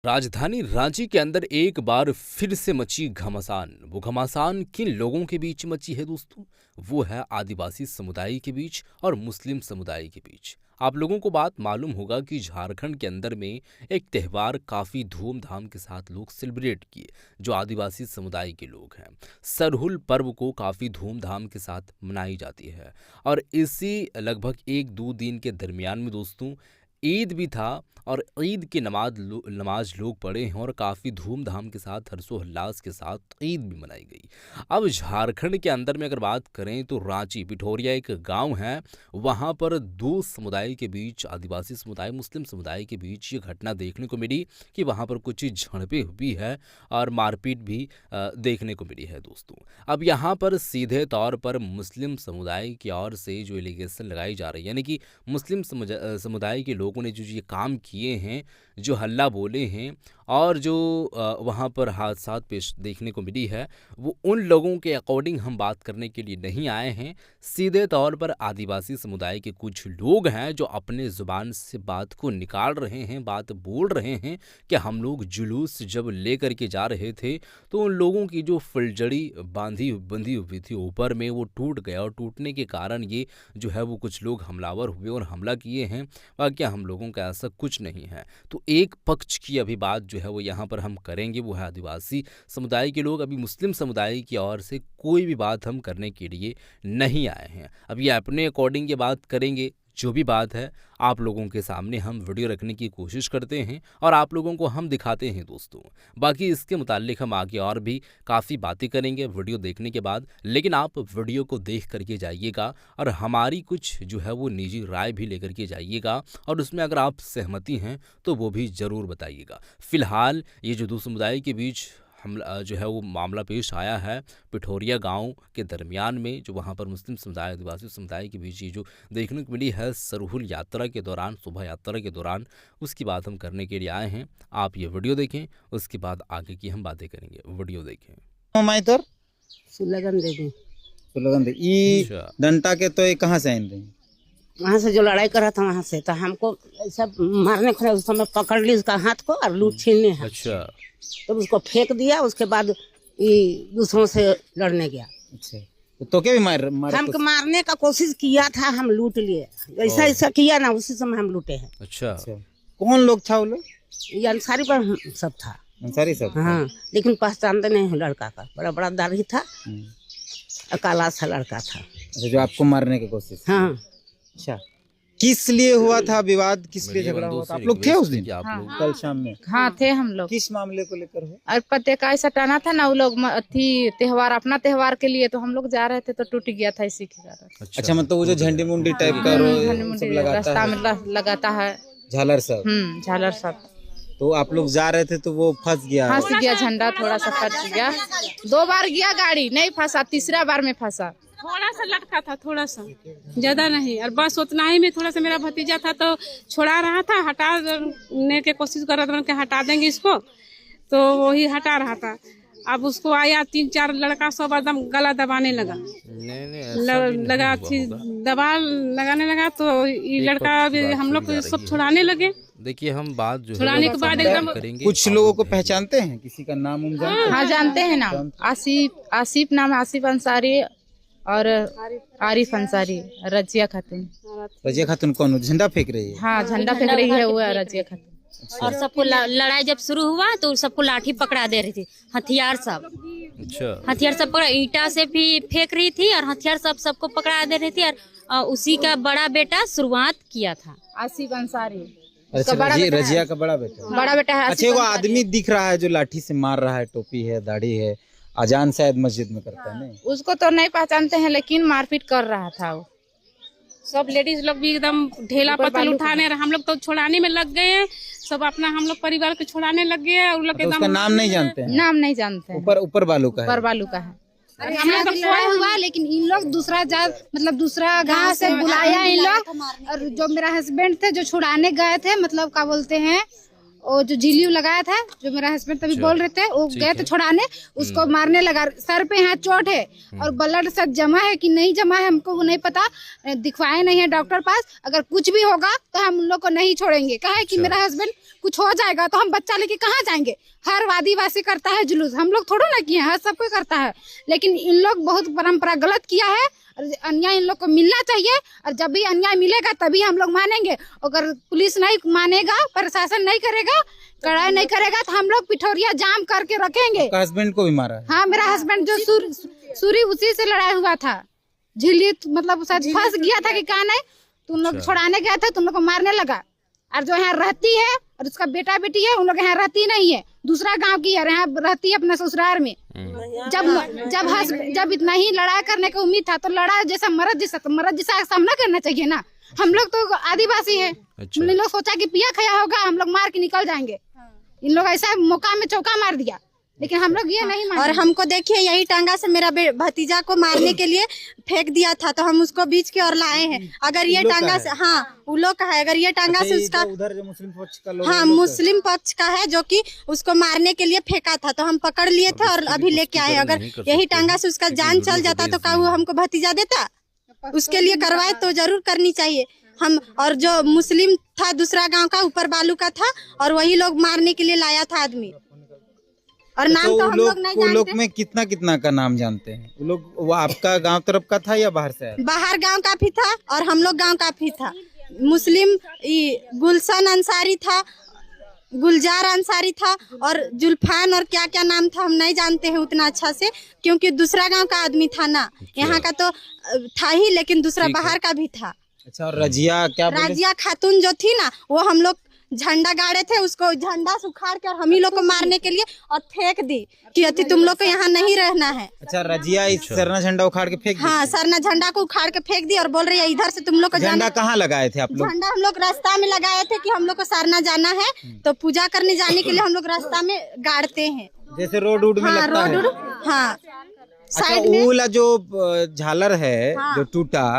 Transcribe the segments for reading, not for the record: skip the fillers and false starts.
राजधानी रांची के अंदर एक बार फिर से मची घमासान। वो घमासान किन लोगों के बीच मची है दोस्तों? वो है आदिवासी समुदाय के बीच और मुस्लिम समुदाय के बीच। आप लोगों को बात मालूम होगा कि झारखंड के अंदर में एक त्यौहार काफ़ी धूमधाम के साथ लोग सेलिब्रेट किए, जो आदिवासी समुदाय के लोग हैं। सरहुल पर्व को काफ़ी धूमधाम के साथ मनाई जाती है और इसी लगभग एक दो दिन के दरमियान में दोस्तों ईद भी था और ईद की नमाज लोग पढ़े हैं और काफ़ी धूमधाम के साथ हर्षोल्लास के साथ ईद भी मनाई गई। अब झारखंड के अंदर में अगर बात करें तो रांची पिठोरिया एक गांव है, वहां पर दो समुदाय के बीच, आदिवासी समुदाय मुस्लिम समुदाय के बीच ये घटना देखने को मिली कि वहां पर कुछ झड़पें हुई है और मारपीट भी देखने को मिली है दोस्तों। अब यहाँ पर सीधे तौर पर मुस्लिम समुदाय की ओर से जो एलिगेशन लगाई जा रही है, यानी कि मुस्लिम समुदाय के लोगों ने जो ये काम किए हैं, जो हल्ला बोले हैं और जो वहाँ पर हादसात पेश देखने को मिली है, वो उन लोगों के अकॉर्डिंग हम बात करने के लिए नहीं आए हैं। सीधे तौर पर आदिवासी समुदाय के कुछ लोग हैं जो अपने ज़ुबान से बात को निकाल रहे हैं, बात बोल रहे हैं कि हम लोग जुलूस जब लेकर के जा रहे थे तो उन लोगों की जो फुलझड़ी बंधी हुई थी ऊपर में, वो टूट गया और टूटने के कारण ये जो है वो कुछ लोग हमलावर हुए और हमला किए हैं। बाकी हम लोगों का ऐसा कुछ नहीं है। तो एक पक्ष की अभी बात जो है वो यहाँ पर हम करेंगे, वो है आदिवासी समुदाय के लोग। अभी मुस्लिम समुदाय की ओर से कोई भी बात हम करने के लिए नहीं आए हैं। अब ये अपने अकॉर्डिंग ये बात करेंगे, जो भी बात है आप लोगों के सामने हम वीडियो रखने की कोशिश करते हैं और आप लोगों को हम दिखाते हैं दोस्तों। बाकी इसके मुताल्लिक हम आगे और भी काफ़ी बातें करेंगे वीडियो देखने के बाद, लेकिन आप वीडियो को देख करके जाइएगा और हमारी कुछ जो है वो निजी राय भी लेकर के जाइएगा और उसमें अगर आप सहमति हैं तो वो भी ज़रूर बताइएगा। फ़िलहाल ये जो दो समुदाय के बीच हमला जो है वो मामला पेश आया है पिठोरिया गांव के दरमियान में, जो वहां पर मुस्लिम समुदाय आदिवासी समुदाय के बीच ये जो देखने को मिली है सरहुल यात्रा के दौरान, शोभा यात्रा के दौरान, उसकी बात हम करने के लिए आए हैं। आप ये वीडियो देखें, उसके बाद आगे की हम बातें करेंगे। वीडियो देखें। माइतर सुलगन दे दें। सुलगन दे ई डंटा के तो ये कहाँ से आइन रही? वहाँ से जो लड़ाई करा था वहाँ से, तो हमको सब मारने खड़े उस समय पकड़ ली उसका हाथ को और लूट छीनने हैं। अच्छा, तो उसको फेंक दिया, उसके बाद दूसरों से लड़ने गया। अच्छा, तो क्या भी हमको मारने का कोशिश किया था, हम लूट लिए। ऐसा ऐसा किया ना, उसी समय हम लूटे हैं। अच्छा, कौन लोग था वो लोग? ये अंसारी पर सब था। अंसारी सब? हाँ, लेकिन पहचानते नहीं है लड़का का। बड़ा बड़ा दाढ़ी था, काला सा लड़का था। जो आपको मारने की कोशिश? हाँ। अच्छा, किस लिए हुआ था विवाद, किस लिए झगड़ा हुआ था? आप लोग थे उस दिन? कल शाम में? हाँ थे हम लोग। किस मामले को लेकर हुआ? और पते का ऐसा टाना था ना, वो लोग थी त्योहार, अपना त्योहार के लिए, तो हम लोग जा रहे थे तो टूट गया था इसी के कारण। अच्छा, मतलब वो जो झंडी मुंडी टाइप का रास्ता में लगाता है झालर सब? झालर सब। तो आप लोग जा रहे थे तो वो फंस गया झंडा थोड़ा सा फंस गया। 2 बार गया गाड़ी, नहीं फंसा, तीसरा बार में फंसा। थोड़ा सा लटका था, थोड़ा सा, ज्यादा नहीं। और बस उतना ही में थोड़ा सा मेरा भतीजा था तो छोड़ा रहा था, हटाने की कोशिश कर रहा था कि हटा देंगे इसको, तो वही हटा रहा था। अब उसको आया 3-4 लड़का सब एकदम गला दबाने लगा। लगा दबा लगाने लगा तो ये लड़का हम लोग सब छुड़ाने लगे। देखिए हम बात जो छुड़ाने के बाद एकदम कुछ लोगों को पहचानते हैं, किसी का नाम उम जानते हैं? हाँ जानते हैं नाम, आसिफ नाम है, आसिफ अंसारी और आरिफ अंसारी, रजिया खातून। रजिया खातून कौन? झंडा फेंक रही है? हाँ, झंडा फेंक रही है, वो है रजिया खातून। और सबको लड़ाई जब शुरू हुआ तो सबको लाठी पकड़ा दे रही थी, हथियार सब। अच्छा, हथियार सब पकड़ा, ईंटा से भी फेंक रही थी और हथियार सब सबको पकड़ा दे रही थी। और उसी का बड़ा बेटा शुरुआत किया था, आसिफ अंसारी। अच्छा, रजिया का बड़ा बेटा? बड़ा बेटा है। अच्छा, वो आदमी दिख रहा है जो लाठी से मार रहा है, टोपी है, दाढ़ी है, अजान शायद मस्जिद में करता है? नहीं, उसको तो नहीं पहचानते हैं, लेकिन मारपीट कर रहा था वो। सब लेडीज लोग भी एकदम ढेला पत्थर उठाने, हम लोग तो छुड़ाने में लग गए, सब अपना हम लोग परिवार को छुड़ाने लग गए। और लोग उसका नाम नहीं जानते हैं? नाम नहीं जानते हैं। ऊपर बालू का है? ऊपर बालू का है। हम लोग लड़ाई हुआ, लेकिन इन लोग दूसरा जात मतलब दूसरा गांव से बुलाया इन लोग। और जो मेरा हस्बैंड थे जो छुड़ाने गए थे, मतलब क्या बोलते हैं, वो जो झिल्ली लगाया था, जो मेरा हस्बैंड तभी बोल रहे थे, वो गए थे छुड़ाने, उसको मारने लगा। सर पे यहाँ चोट है और ब्लड सब जमा है कि नहीं जमा है हमको वो नहीं पता, दिखवाए नहीं है डॉक्टर पास। अगर कुछ भी होगा तो हम उन लोग को नहीं छोड़ेंगे। कहा है कि मेरा हस्बैंड कुछ हो जाएगा तो हम बच्चा लेके कहाँ जाएंगे। हर आदिवासी करता है जुलूस, हम लोग थोड़ा ना किए हैं, हर सब कोई करता है, लेकिन इन लोग बहुत परंपरा गलत किया है। अन्याय इन लोग को मिलना चाहिए और जब भी अन्याय मिलेगा तभी हम लोग मानेंगे। अगर पुलिस नहीं मानेगा, प्रशासन नहीं करेगा, कड़ाई नहीं करेगा तो हम लोग पिठौरिया जाम करके रखेंगे। हस्बैंड को भी मारा है? हाँ, मेरा हस्बैंड जो सूरी उसी से लड़ाई हुआ था। झिल्ली मतलब शायद फंस गया था कि कहा नहीं, तो उन लोग छुड़ाने गए थे तो उन लोग को मारने लगा। और जो यहाँ रहती है और उसका बेटा बेटी है, उन लोग यहाँ रहती नहीं है, दूसरा गांव की है, यहाँ रहती है अपने ससुराल में। जब इतना ही लड़ाई करने का उम्मीद था तो लड़ा जैसा मर्द जैसा, तो मर्द जैसा सामना करना चाहिए ना। हम लोग तो आदिवासी है, इन लोग सोचा कि पिया खाया होगा, हम लोग मार के निकल जाएंगे। इन लोग ऐसा मौका में चौका मार दिया, लेकिन हम लोग ये नहीं माने। और हमको देखिए यही टांगा से मेरा भतीजा को मारने के लिए फेंक दिया था, तो हम उसको बीच की ओर लाए हैं। अगर ये टांगा से, हाँ वो लोग का है, अगर ये टांगा से उसका, उधर जो मुस्लिम पक्ष का लोग, हाँ मुस्लिम पक्ष का है जो कि उसको मारने के लिए फेंका था, तो हम पकड़ लिए थे और अभी लेके आए। अगर यही टांगा से उसका जान चल जाता तो क्या वो हमको भतीजा देता? उसके लिए कार्रवाई तो जरूर करनी चाहिए हम। और जो मुस्लिम था दूसरा गाँव का, ऊपर बालू का था, और वही लोग मारने के लिए लाया था आदमी। और नाम तो हम लोग नहीं जानते। लोग में कितना कितना का नाम जानते हैं वो लोग? वो आपका गांव तरफ का था या बाहर से आया? बाहर गांव का भी था और हम लोग गांव का भी था। मुस्लिम गुलशन अंसारी था, गुलजार अंसारी था, और जुल्फान और क्या क्या नाम था हम नहीं जानते हैं उतना अच्छा से, क्योंकि दूसरा गांव का आदमी था ना, यहाँ का तो था ही, लेकिन दूसरा बाहर का भी था। अच्छा, और रजिया क्या बोले? रजिया खातून जो थी ना, वो हम लोग झंडा गाड़े थे, उसको झंडा से उखाड़ के और हम ही लोग को मारने के लिए और फेंक दी कि अति तुम लोग को यहाँ नहीं रहना है। अच्छा, रजिया इस सरना झंडा उखाड़ के फेंक दी? हाँ, सरना झंडा को उखाड़ के फेंक दी और बोल रही है इधर से तुम लोग को जाना। झंडा कहाँ लगाए थे आप लोग? झंडा हम लोग रास्ता में लगाए थे कि हम लोग को सरना जाना है, तो पूजा करने जाने के लिए हम लोग रास्ता में गाड़ते हैं, जैसे रोड उड में लगता है। हाँ, साइड में। वो जो झालर है जो टूटा,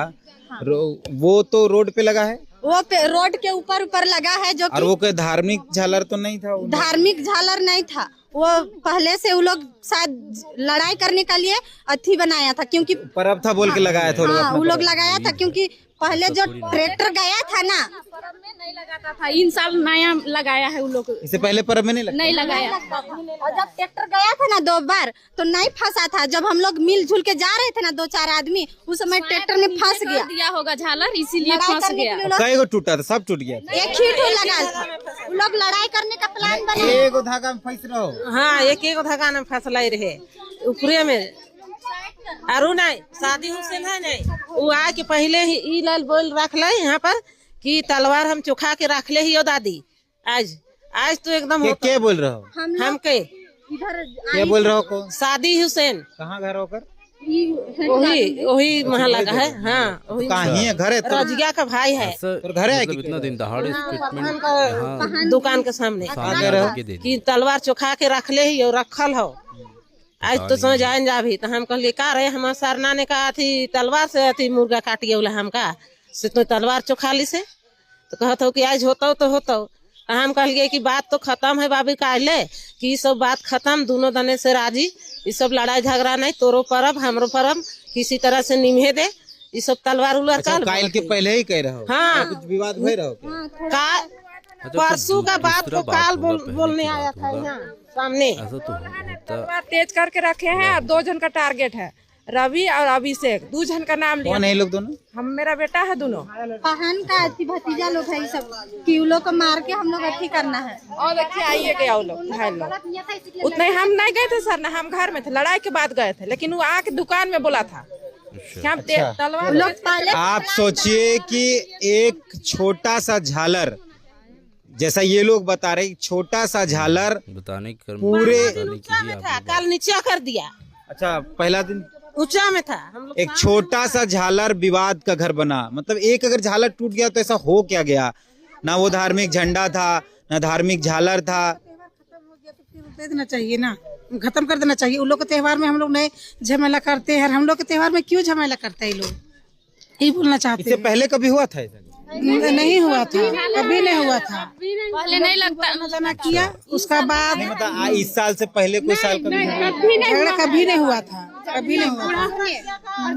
वो तो रोड पे लगा है? वो पे रोड के ऊपर लगा है, जो और वो कोई धार्मिक झालर तो नहीं था? धार्मिक झालर नहीं था, वो पहले से वो लोग शायद लड़ाई करने के लिए अथी बनाया था, क्योंकि पर्व था बोल के लगाया था। हाँ, वो लोग लगाया था, क्योंकि पहले जो ट्रैक्टर गया था ना, पर्व में नहीं लगाता था, इन साल नया लगाया है उन लोग। इससे पहले पर्व में नहीं लगाया। और जब ट्रैक्टर गया था ना 2 बार, तो नहीं फंसा था। जब हम लोग मिलजुल के जा रहे थे ना 2-4 आदमी, उस समय ट्रैक्टर में फंस गया, दिया होगा झालर, इसीलिए फंस गया। कई गो टूटा था? सब टूट गया? एक ही ठो लगा था। वो लोग लड़ाई करने का प्लान बना, एगो धागा में फंस रहो। हाँ, एक धागा में फंसलाई रहे ऊपरे में। अरु नहीं, शादी हुसैन है नहीं, वो आ के पहले ही ई लाल बोल रख ले यहाँ पर कि तलवार हम चुखा के रख ले ही हो दादी। आज तो एकदम क्या बोल रहे हो? हम के क्या बोल रहे हो को? शादी हुसैन कहाँ घर होकर? वही वहाँ लगा है। हाँ, वही कहीं है घर है? रजिया का भाई है, तो घर है इतना दिन दहाड़े दुकान के सामने कि तलवार चुखा के रख ले ही और रखल हो। आज तो समझ आए जा भी, तो हम कहलिए का रहे, हमारे सरना ने कहा थी तलवार से अथी मुर्गा काटिए बोला हमका से, तो तलवार चुखा ली से, तो कहते हो कि आज होता तो होता। हम कहलिए कि बात तो खत्म है बाबू का ले, कि सब बात खत्म, दोनों दने से राजी, ये सब लड़ाई झगड़ा नहीं, तोरो परब हमरो परब किसी तरह से निभे दे, ये सब तलवार उलवार काल के पहले ही कह रहे हो? हाँ, कुछ विवाद हो रहा हो? परसों का बात को काल बोलने आया था यहाँ सामने। ऐसा तो होता। तेज करके रखे हैं और 2 जन का टारगेट है, रवि और अभिषेक, 2 जन का नाम लिया। कौन है लोग दोनों? हम, मेरा बेटा है दोनों। बहन का भतीजा लोग है सब, कि उन लोग को मार के हम लोग अथी करना है। और देखिए आइए गया वो लोग, भाई लोग उतने हम नहीं गए थे सर ना, हम घर में थे, लड़ाई के बाद गए थे, लेकिन वो आके दुकान में बोला था कि हम तलवार लोग पहले। आप सोचिए कि एक छोटा सा झालर, जैसा ये लोग बता रहे, छोटा सा झालर बताने की पूरे कल नीचे कर दिया। अच्छा, पहला दिन ऊंचा में था, हम लोग एक छोटा सा झालर विवाद का घर बना। मतलब एक अगर झालर टूट गया तो ऐसा हो क्या गया? ना वो धार्मिक झंडा था, ना धार्मिक झालर था। दे देना चाहिए ना, खत्म कर देना चाहिए। उन लोग के त्योहार में हम लोग नए झमेला करते हैं, हम लोग के त्योहार में क्यों झमेला करते हैं लोग, ये बोलना चाहते हैं। इससे पहले कभी हुआ था ऐसा? नहीं हुआ था, कभी नहीं हुआ था। पहले नहीं लगता जाना किया उसका बाद नहीं मतलब इस साल से पहले कोई साल कभी झगड़ा कभी नहीं हुआ था, कभी नहीं हुआ था।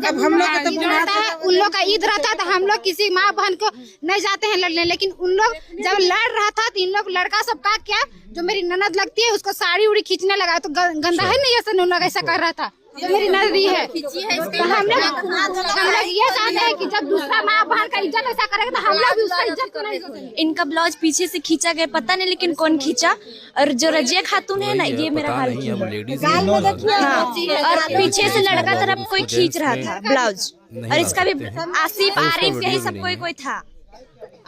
अब हम लोग का तो बुढ़ा था, उन लोग का ईद रहता था, हम लोग किसी माँ बहन को नहीं जाते हैं लड़ने, लेकिन उन लोग जब लड़ रहा था तो इन लोग लड़का सबका क्या जो मेरी ननद लगती है उसको साड़ी उड़ी खींचने लगा, तो गंदा है नहीं ऐसा, उन लोग ऐसा कर रहा था। जो मेरी ननदी है तो हम लोग ये चाहते हैं कि जब दूसरा माँ बहन का इज्जत ऐसा करेगा तो हम लोग भी उसका इज्जत करेंगे। इनका ब्लाउज पीछे से खींचा गया, पता नहीं लेकिन कौन खींचा। और जो रजिया खातून है ना, ये मेरा हाल किया। हाँ, और पीछे से लड़का तरफ कोई खींच रहा था ब्लाउज, और इसका भी आसिफ आरिफ यही सब कोई था।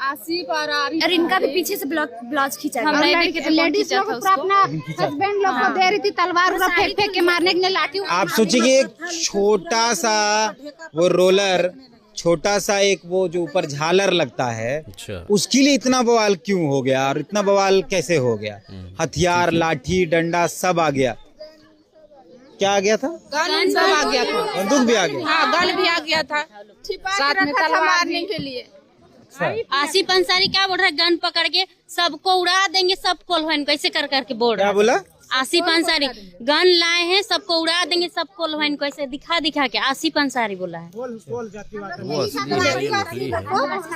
आसिफ और आरिफ और इनका भी पीछे से ब्लाउज खींचा गया। लेडीज लोग अपना हस्बैंड लोग को दे रही थी तलवार फेंक फेंक के मारने के लिए लाठी। आप सोचिए कि एक छोटा सा वो रोलर, छोटा सा एक वो जो ऊपर झालर लगता है, उसके लिए इतना बवाल क्यों हो गया और इतना बवाल कैसे हो गया? हथियार, लाठी, डंडा सब आ गया। क्या आ गया था? गन सब आ गया था, बंदूक भी आ गया। हाँ गन भी आ गया था, साथ में तलवार मारने के लिए। आसिफ अंसारी क्या बोल रहा है, गन पकड़ के सबको उड़ा देंगे, सबको लोहन कैसे कर करके बोल रहा क्या है। बोला? आसिफ अंसारी गन लाए हैं, सबको उड़ा देंगे, सबको लोहन कैसे दिखा के आसिफ अंसारी बोला है।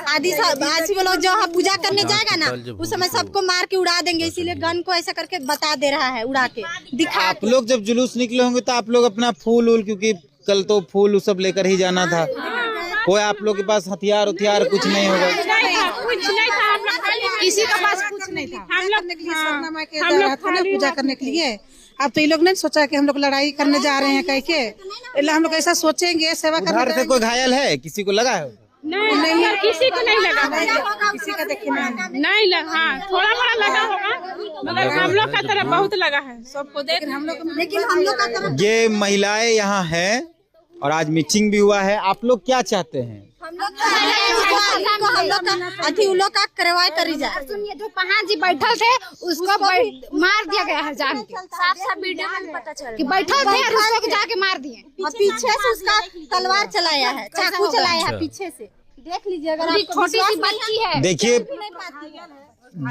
आदिवासी लोग जो पूजा करने जाएगा ना, उस समय सबको मार के उड़ा देंगे, इसीलिए गन को ऐसा करके बता दे रहा है, उड़ा के दिखा। आप लोग जब जुलूस निकले होंगे तो आप लोग अपना फूल, क्योंकि कल तो फूल सब लेकर ही जाना था, कोई आप लोग के पास हथियार कुछ नहीं होगा? कुछ नहीं था, हम लोग किसी के पास कुछ नहीं था। हम लोग पूजा करने के लिए। अब तो ये लोग नहीं सोचा कि हम लोग लड़ाई करने जा रहे हैं कह के, इसलिए हम लोग ऐसा सोचेंगे सेवा करने। घर से कोई घायल है? किसी को लगा है? नहीं, किसी को नहीं लगा, किसी का देखिए नहीं लगा। हाँ, थोड़ा बड़ा लगा होगा, मगर हम लोग का तरफ बहुत लगा है, सबको देख। लेकिन हम लोग का तरफ ये महिलाएं यहाँ हैं और आज मीटिंग भी हुआ है। आप लोग क्या चाहते हैं? हम लोग का कार्रवाई करी जाए। सुनिए, जो पहाड़ जी बैठल थे उसको मार दिया गया है जान के, साफ वीडियो में पता चल कि बैठल थे और उसको जाके मार दिए। और पीछे से उसका तलवार चलाया है, चाकू चलाया है पीछे से, देख लीजिए। अगर आपको छोटी सी बच्ची है। देखिए,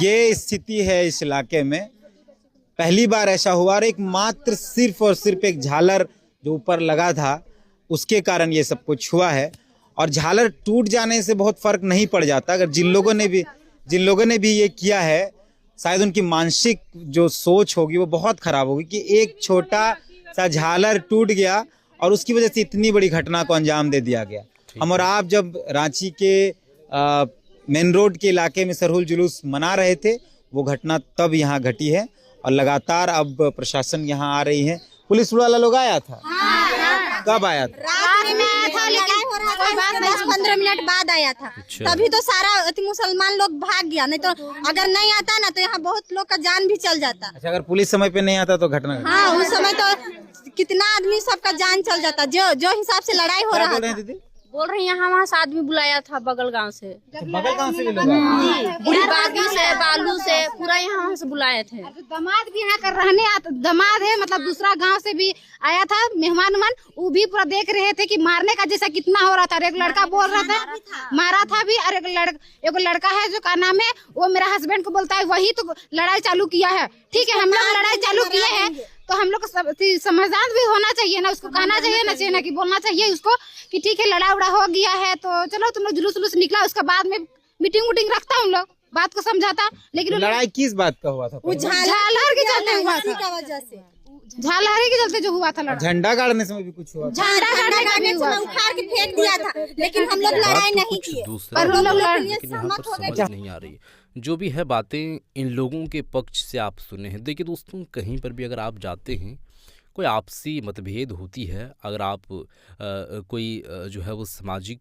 ये स्थिति है इस इलाके में, पहली बार ऐसा हुआ। और एक मात्र सिर्फ और सिर्फ एक झालर जो ऊपर लगा था उसके कारण ये सब कुछ हुआ है। और झालर टूट जाने से बहुत फर्क नहीं पड़ जाता। अगर जिन लोगों ने भी ये किया है, शायद उनकी मानसिक जो सोच होगी वो बहुत खराब होगी कि एक छोटा सा झालर टूट गया और उसकी वजह से इतनी बड़ी घटना को अंजाम दे दिया गया। हम और आप जब रांची के मेन रोड के इलाके में सरहुल जुलूस मना रहे थे, वो घटना तब यहाँ घटी है। और लगातार अब प्रशासन यहाँ आ रही है। पुलिस वाला लोग आया था? कब आया था? रात में आया था, लेकिन 10-15 मिनट बाद आया था। तभी तो सारा मुसलमान लोग भाग गया, नहीं तो अगर नहीं आता ना तो यहाँ बहुत लोग का जान भी चल जाता। अच्छा, अगर पुलिस समय पे नहीं आता तो घटना? हाँ, उस समय तो कितना आदमी सबका जान चल जाता, जो हिसाब से लड़ाई हो रहा था। बोल रहे हैं यहाँ वहाँ से आदमी बुलाया था बगल गांव से, बगल गांव से भी लोग आए? बुढ़ी बागी से, बालू से, पूरा यहाँ वहाँ से बुलाए थे। दामाद भी यहाँ कर रहने दामाद है, मतलब दूसरा गांव से भी आया था मेहमान। वो भी पूरा देख रहे थे कि मारने का जैसा कितना हो रहा था। एक लड़का बोल रहा था मारा था भी, और एक लड़का है जो का नाम है, वो मेरा हस्बैंड को बोलता है वही तो लड़ाई चालू किया है। ठीक है, हम लोग लड़ाई चालू किए हैं तो हम लोग को समझदार भी होना चाहिए ना, उसको कहना चाहिए ना, चाहिए ना कि बोलना चाहिए उसको कि ठीक है लड़ा उड़ा हो गया है तो चलो तुम लोग जुलूस निकला। उसके बाद में मीटिंग रखता हम लोग, बात को समझाता। लेकिन लड़ाई किस बात का हुआ था? झालर के चलते हुआ था, वजह से झालर के चलते जो हुआ था लड़ाई। झंडा गाड़ने समय भी कुछ हुआ? झंडा गाड़ने में उखाड़ के फेंक दिया था, लेकिन हम लोग लड़ाई नहीं किए। पर हम लोग समझ नहीं आ रही जो भी है बातें इन लोगों के पक्ष से आप सुने हैं। देखिए दोस्तों, कहीं पर भी अगर आप जाते हैं, कोई आपसी मतभेद होती है, अगर आप कोई जो है वो सामाजिक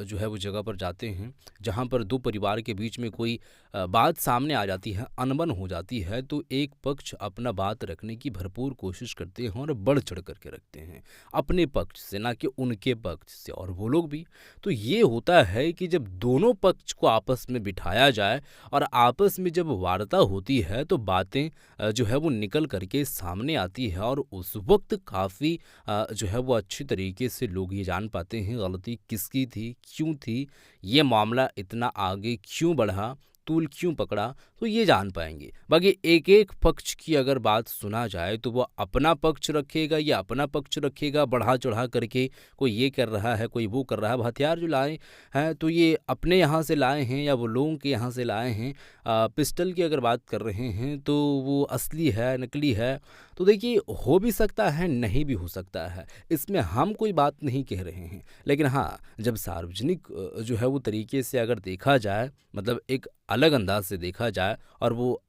जो है वो जगह पर जाते हैं जहाँ पर दो परिवार के बीच में कोई बात सामने आ जाती है, अनबन हो जाती है, तो एक पक्ष अपना बात रखने की भरपूर कोशिश करते हैं और बढ़ चढ़ करके रखते हैं अपने पक्ष से, ना कि उनके पक्ष से। और वो लोग भी तो ये होता है कि जब दोनों पक्ष को आपस में बिठाया जाए और आपस में जब वार्ता होती है तो बातें जो है वो निकल करके सामने आती है। और उस वक्त काफ़ी जो है वो अच्छी तरीके से लोग ये जान पाते हैं गलती किसकी होती थी, क्यों थी, ये मामला इतना आगे क्यों बढ़ा, तूल क्यों पकड़ा, तो ये जान पाएंगे। बाकी एक एक पक्ष की अगर बात सुना जाए तो वो अपना पक्ष रखेगा या अपना पक्ष रखेगा बढ़ा चढ़ा करके, कोई ये कर रहा है, कोई वो कर रहा है। अब हथियार जो लाए हैं तो ये अपने यहाँ से लाए हैं या वो लोगों के यहाँ से लाए हैं। पिस्टल की अगर बात कर रहे हैं तो वो असली है, नकली है, तो देखिए हो भी सकता है, नहीं भी हो सकता है, इसमें हम कोई बात नहीं कह रहे हैं। लेकिन हाँ, जब सार्वजनिक जो है वो तरीके से अगर देखा जाए, मतलब एक अलग अंदाज से देखा जाए और वो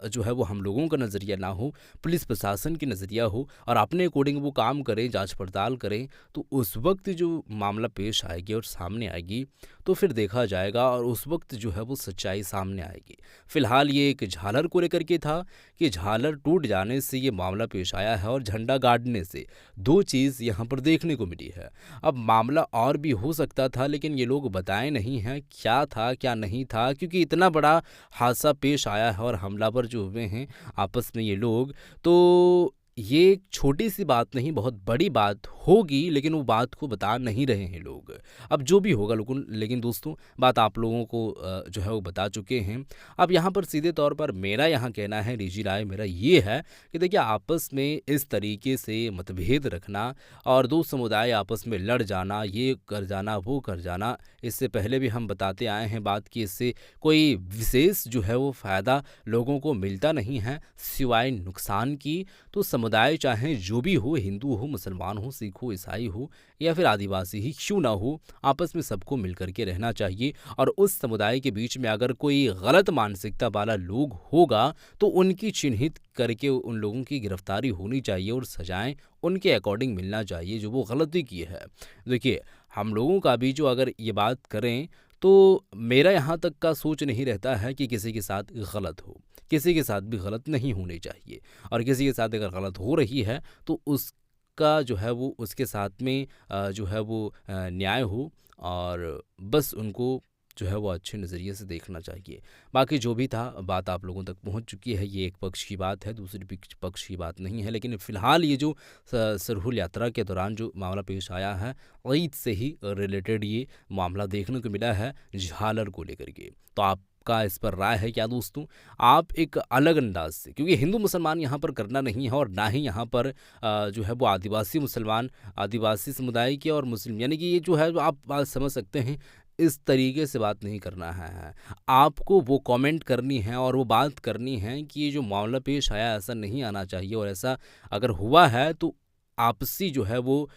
जो है वो हम लोगों का नज़रिया ना हो, पुलिस प्रशासन की नज़रिया हो और अपने अकॉर्डिंग वो काम करें, जांच पड़ताल करें, तो उस वक्त जो मामला पेश आएगी और सामने आएगी तो फिर देखा जाएगा और उस वक्त जो है वो सच्चाई सामने आएगी। फ़िलहाल ये एक झालर को लेकर के था कि झालर टूट जाने से ये मामला पेश आया है और झंडा गाड़ने से दो चीज़ यहाँ पर देखने को मिली है। अब मामला और भी हो सकता था, लेकिन ये लोग बताए नहीं हैं क्या था क्या नहीं था, क्योंकि इतना बड़ा हादसा पेश आया है और हमलावर जो हुए हैं आपस में ये लोग, तो ये एक छोटी सी बात नहीं, बहुत बड़ी बात होगी, लेकिन वो बात को बता नहीं रहे हैं लोग। अब जो भी होगा लेकिन दोस्तों बात आप लोगों को जो है वो बता चुके हैं। अब यहाँ पर सीधे तौर पर मेरा यहाँ कहना है, निजी राय मेरा ये है कि देखिए आपस में इस तरीके से मतभेद रखना और दो समुदाय आपस में लड़ जाना, ये कर जाना वो कर जाना, इससे पहले भी हम बताते आए हैं बात की, इससे कोई विशेष जो है वो फ़ायदा लोगों को मिलता नहीं है सिवाय नुकसान की। तो समुदाय चाहे जो भी हो, हिंदू हो, मुसलमान हो, सिख हो, ईसाई हो या फिर आदिवासी ही क्यों ना हो, आपस में सबको मिल करके रहना चाहिए। और उस समुदाय के बीच में अगर कोई गलत मानसिकता वाला लोग होगा तो उनकी चिन्हित करके उन लोगों की गिरफ्तारी होनी चाहिए और सजाएं उनके अकॉर्डिंग मिलना चाहिए जो वो गलती की है। देखिए हम लोगों का भी जो अगर ये बात करें तो मेरा यहाँ तक का सोच नहीं रहता है कि किसी के साथ गलत हो, किसी के साथ भी गलत नहीं होनी चाहिए। और किसी के साथ अगर गलत हो रही है तो उसका जो है वो उसके साथ में जो है वो न्याय हो और बस उनको जो है वो अच्छे नज़रिए से देखना चाहिए। बाकी जो भी था बात आप लोगों तक पहुंच चुकी है, ये एक पक्ष की बात है, दूसरी पक्ष की बात नहीं है। लेकिन फ़िलहाल ये जो सरहुल यात्रा के दौरान जो मामला पेश आया है, ईद से ही रिलेटेड ये मामला देखने को मिला है झालर को लेकर के। तो आपका इस पर राय है क्या दोस्तों? आप एक अलग अंदाज से, क्योंकि हिंदू मुसलमान यहाँ पर करना नहीं है और ना ही यहाँ पर जो है वो आदिवासी मुसलमान, आदिवासी समुदाय के और मुस्लिम, यानी कि ये जो है आप बात समझ सकते हैं, इस तरीके से बात नहीं करना है। आपको वो कमेंट करनी है और वो बात करनी है कि ये जो मामला पेश आया ऐसा नहीं आना चाहिए, और ऐसा अगर हुआ है तो आपसी जो है वो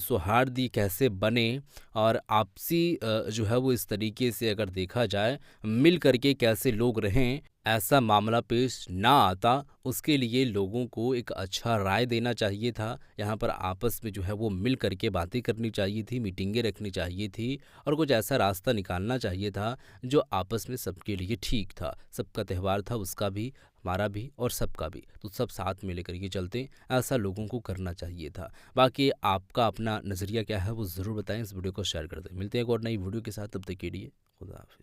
सौहार्द कैसे बने और आपसी जो है वो इस तरीके से अगर देखा जाए मिल करके कैसे लोग रहें, ऐसा मामला पेश ना आता, उसके लिए लोगों को एक अच्छा राय देना चाहिए था। यहाँ पर आपस में जो है वो मिल करके बातें करनी चाहिए थी, मीटिंगें रखनी चाहिए थी और कुछ ऐसा रास्ता निकालना चाहिए था जो आपस में सबके लिए ठीक था। सबका त्यौहार था, उसका भी, हमारा भी और सबका भी, तो सब साथ में लेकर के चलते, ऐसा लोगों को करना चाहिए था। बाकी आपका अपना नज़रिया क्या है वो ज़रूर बताएं, इस वीडियो को शेयर कर दें। मिलते हैं एक और नई वीडियो के साथ, तब तक के लिए खुदा हाफिज़।